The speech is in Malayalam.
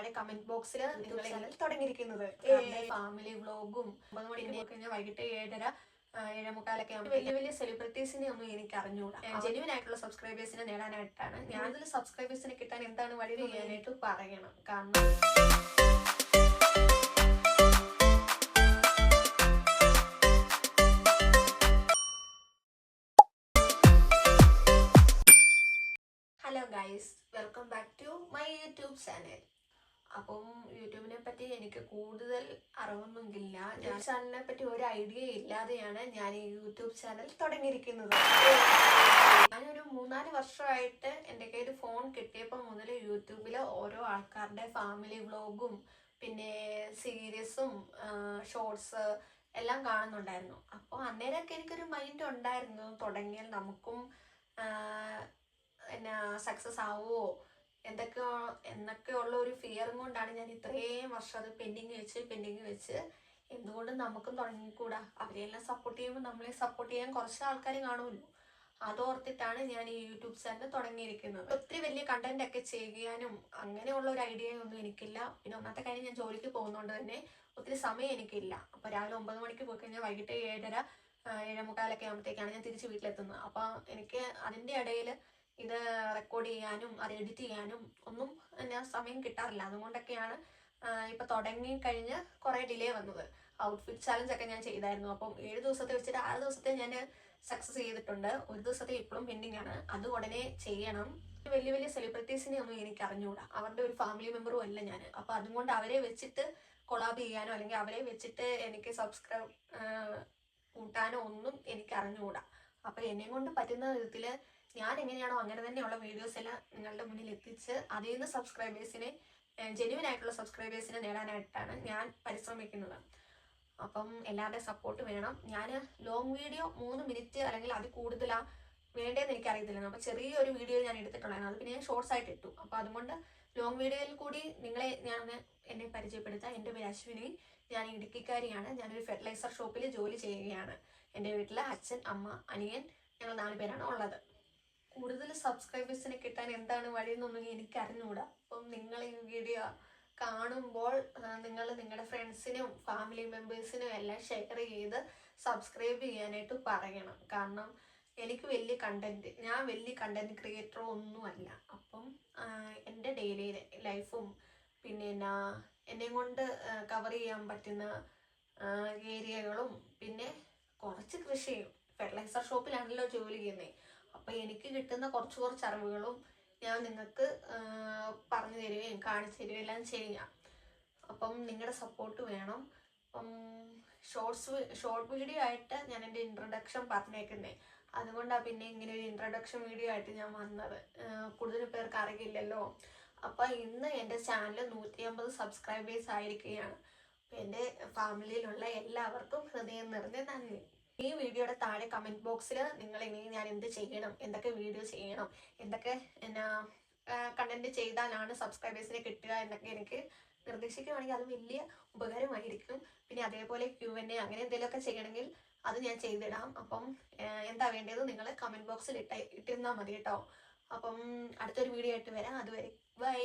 താഴെ കമന്റ് ബോക്സിൽ നിങ്ങൾ ചാനൽ തുടങ്ങിയിരിക്കുന്നത് ഫാമിലി വ്ളോഗും 9 മണിക്ക് കഴിഞ്ഞാൽ വൈകിട്ട് 7:30 7:45 ആകുമ്പോൾ വലിയ വലിയ സെലിബ്രിറ്റീസിനെ ഒന്നും എനിക്ക് അറിഞ്ഞുകൂടാ. ജെന്യുവൻ ആയിട്ടുള്ള സബ്സ്ക്രൈബേഴ്സിനെ നേടാനായിട്ടാണ് ഞാൻ ഇതിൽ സബ്സ്ക്രൈബേഴ്സിനെ കിട്ടാൻ എന്താണ് വഴി ചെയ്യാനായിട്ട് പറയണം. കാരണം hello guys, welcome back to my YouTube channel. അപ്പം യൂട്യൂബിനെ പറ്റി എനിക്ക് കൂടുതൽ അറിവൊന്നുമില്ല. ഞാൻ ചാനലിനെ പറ്റി ഒരു ഐഡിയ ഇല്ലാതെയാണ് ഞാൻ ഈ യൂട്യൂബ് ചാനൽ തുടങ്ങിയിരിക്കുന്നത്. ഞാനൊരു 3-4 വർഷമായിട്ട് എൻ്റെ കയ്യിൽ ഫോൺ കിട്ടിയപ്പോൾ മുതൽ യൂട്യൂബിൽ ഓരോ ആൾക്കാരുടെ ഫാമിലി വ്ളോഗും പിന്നെ സീരീസും ഷോർട്സ് എല്ലാം കാണുന്നുണ്ടായിരുന്നു. അപ്പോൾ അന്നേരമൊക്കെ എനിക്കൊരു മൈൻഡ് ഉണ്ടായിരുന്നു, തുടങ്ങിയാൽ നമുക്കും എന്നാ സക്സസ് ആവുമോ എന്നൊക്കെയുള്ള ഒരു ഫിയറും കൊണ്ടാണ് ഞാൻ ഇത്രയും വർഷം അത് പെൻഡിങ് വെച്ച് എന്തുകൊണ്ടും നമുക്കും തുടങ്ങിക്കൂടാ. അവരെല്ലാം സപ്പോർട്ട് ചെയ്യുമ്പോൾ നമ്മളെ സപ്പോർട്ട് ചെയ്യാൻ കുറച്ച് ആൾക്കാർ കാണുമല്ലോ, അതോർത്തിട്ടാണ് ഞാൻ ഈ യൂട്യൂബ് ചാനൽ തുടങ്ങിയിരിക്കുന്നത്. ഒത്തിരി വലിയ കണ്ടന്റ് ഒക്കെ ചെയ്യാനും അങ്ങനെയുള്ള ഒരു ഐഡിയ ഒന്നും എനിക്കില്ല. പിന്നെ ഒന്നാമത്തെ കാര്യം, ഞാൻ ജോലിക്ക് പോകുന്നതുകൊണ്ട് തന്നെ ഒത്തിരി സമയം എനിക്കില്ല. അപ്പോൾ രാവിലെ 9 മണിക്ക് പോയി കഴിഞ്ഞാൽ വൈകിട്ട് 7:30 7:45 ആകുമ്പോഴത്തേക്കാണ് ഞാൻ തിരിച്ച് വീട്ടിലെത്തുന്നത്. അപ്പോൾ എനിക്ക് അതിൻ്റെ ഇടയിൽ ഇത് റെക്കോർഡ് ചെയ്യാനും അത് എഡിറ്റ് ചെയ്യാനും ഒന്നും സമയം കിട്ടാറില്ല. അതുകൊണ്ടൊക്കെയാണ് ഇപ്പം തുടങ്ങിക്കഴിഞ്ഞ് കുറേ ഡിലേ വന്നത്. ഔട്ട്ഫിറ്റ് ചാലഞ്ച് ഒക്കെ ഞാൻ ചെയ്തായിരുന്നു. അപ്പം 7 ദിവസത്തെ വെച്ചിട്ട് 6 ദിവസത്തെ ഞാൻ സക്സസ് ചെയ്തിട്ടുണ്ട്. ഒരു ദിവസത്തെ ഇപ്പോഴും പെൻഡിങ് ആണ്, അത് ഉടനെ ചെയ്യണം. വലിയ വലിയ സെലിബ്രിറ്റീസിനെ ഒന്നും എനിക്ക് അറിഞ്ഞുകൂടാ, അവരുടെ ഒരു ഫാമിലി മെമ്പറും അല്ല ഞാൻ. അപ്പം അതുകൊണ്ട് അവരെ വെച്ചിട്ട് കൊളാബ് ചെയ്യാനോ അല്ലെങ്കിൽ അവരെ വെച്ചിട്ട് എനിക്ക് സബ്സ്ക്രൈബ് കൂട്ടാനോ ഒന്നും എനിക്ക് അറിഞ്ഞുകൂടാ. അപ്പം എന്നെ കൊണ്ട് പറ്റുന്ന വിധത്തിൽ ഞാൻ എങ്ങനെയാണോ അങ്ങനെ തന്നെയുള്ള വീഡിയോസ് എല്ലാം നിങ്ങളുടെ മുന്നിൽ എത്തിച്ച് അതിൽ നിന്ന് സബ്സ്ക്രൈബേഴ്സിനെ, ജെന്യുവൻ ആയിട്ടുള്ള സബ്സ്ക്രൈബേഴ്സിനെ നേടാനായിട്ടാണ് ഞാൻ പരിശ്രമിക്കുന്നത്. അപ്പം എല്ലാവരുടെയും സപ്പോർട്ട് വേണം. ഞാൻ ലോങ് വീഡിയോ 3 മിനിറ്റ് അല്ലെങ്കിൽ അതിൽ കൂടുതലാണ് വേണ്ടതെന്ന് എനിക്കറിയത്തില്ല. അപ്പോൾ ചെറിയൊരു വീഡിയോ ഞാൻ എടുത്തിട്ടുണ്ടായിരുന്നു, അത് പിന്നെ ഞാൻ ഷോർട്സ് ആയിട്ട് ഇട്ടു. അപ്പോൾ അതുകൊണ്ട് ലോങ് വീഡിയോയിൽ കൂടി നിങ്ങളെ എന്നെ പരിചയപ്പെടുത്താം. എൻ്റെ പേര് അശ്വിനി, ഞാൻ ഇടുക്കിക്കാരിയാണ്. ഞാനൊരു ഫെർട്ടിലൈസർ ഷോപ്പിൽ ജോലി ചെയ്യുകയാണ്. എൻ്റെ വീട്ടിൽ അച്ഛൻ, അമ്മ, അനിയൻ, ഞങ്ങൾ 4 പേരാണ് ഉള്ളത്. കൂടുതൽ സബ്സ്ക്രൈബേഴ്സിനെ കിട്ടാൻ എന്താണ് വഴിയെന്നൊന്നും എനിക്ക് അറിഞ്ഞുകൂടാ. അപ്പം നിങ്ങൾ ഈ വീഡിയോ കാണുമ്പോൾ നിങ്ങൾ നിങ്ങളുടെ ഫ്രണ്ട്സിനും ഫാമിലി മെമ്പേഴ്സിനും എല്ലാം ഷെയർ ചെയ്ത് സബ്സ്ക്രൈബ് ചെയ്യാനായിട്ട് പറയണം. കാരണം എനിക്ക് ഞാൻ വലിയ കണ്ടന്റ് ക്രിയേറ്ററോ ഒന്നുമല്ല. അപ്പം എൻ്റെ ഡെയിലി ലൈഫും പിന്നെ എന്നെ കൊണ്ട് കവർ ചെയ്യാൻ പറ്റുന്ന ഏരിയകളും പിന്നെ കുറച്ച് കൃഷിയും, ഫെർട്ടിലൈസർ ഷോപ്പിലാണല്ലോ ജോലി ചെയ്യുന്നത്. അപ്പം എനിക്ക് കിട്ടുന്ന കുറച്ച് അറിവുകളും ഞാൻ നിങ്ങൾക്ക് പറഞ്ഞു തരികയും കാണിച്ചു തരികയും എല്ലാം ചെയ്യാം. അപ്പം നിങ്ങളുടെ സപ്പോർട്ട് വേണം. അപ്പം ഷോർട്ട് വീഡിയോ ആയിട്ട് ഞാൻ എൻ്റെ ഇൻട്രൊഡക്ഷൻ പറഞ്ഞേക്കുന്നേ, അതുകൊണ്ടാണ് പിന്നെ ഇങ്ങനെ ഒരു ഇൻട്രൊഡക്ഷൻ വീഡിയോ ആയിട്ട് ഞാൻ വന്നത്. കൂടുതൽ പേർക്ക് അറിയില്ലല്ലോ. അപ്പം ഇന്ന് എൻ്റെ ചാനൽ 150 സബ്സ്ക്രൈബേഴ്സ് ആയിരിക്കുകയാണ്. അപ്പം എൻ്റെ ഫാമിലിയിലുള്ള എല്ലാവർക്കും ഹൃദയം നിറഞ്ഞ നന്ദി. ഈ വീഡിയോയുടെ താഴെ കമന്റ് ബോക്സിൽ നിങ്ങൾ ഇനി ഞാൻ എന്ത് ചെയ്യണം, എന്തൊക്കെ വീഡിയോ ചെയ്യണം, എന്തൊക്കെ കണ്ടന്റ് ചെയ്താലാണ് സബ്സ്ക്രൈബേഴ്സിനെ കിട്ടുക എന്നൊക്കെ എനിക്ക് നിർദ്ദേശിക്കുകയാണെങ്കിൽ അത് വലിയ ഉപകാരമായിരിക്കും. പിന്നെ അതേപോലെ Q&A അങ്ങനെ എന്തെങ്കിലുമൊക്കെ ചെയ്യണമെങ്കിൽ അത് ഞാൻ ചെയ്തിടാം. അപ്പം എന്താ വേണ്ടത് നിങ്ങൾ കമന്റ് ബോക്സിൽ ഇട്ടിരുന്നാൽ മതി കേട്ടോ. അപ്പം അടുത്തൊരു വീഡിയോ ആയിട്ട് വരാം. അതുവരെ ബൈ.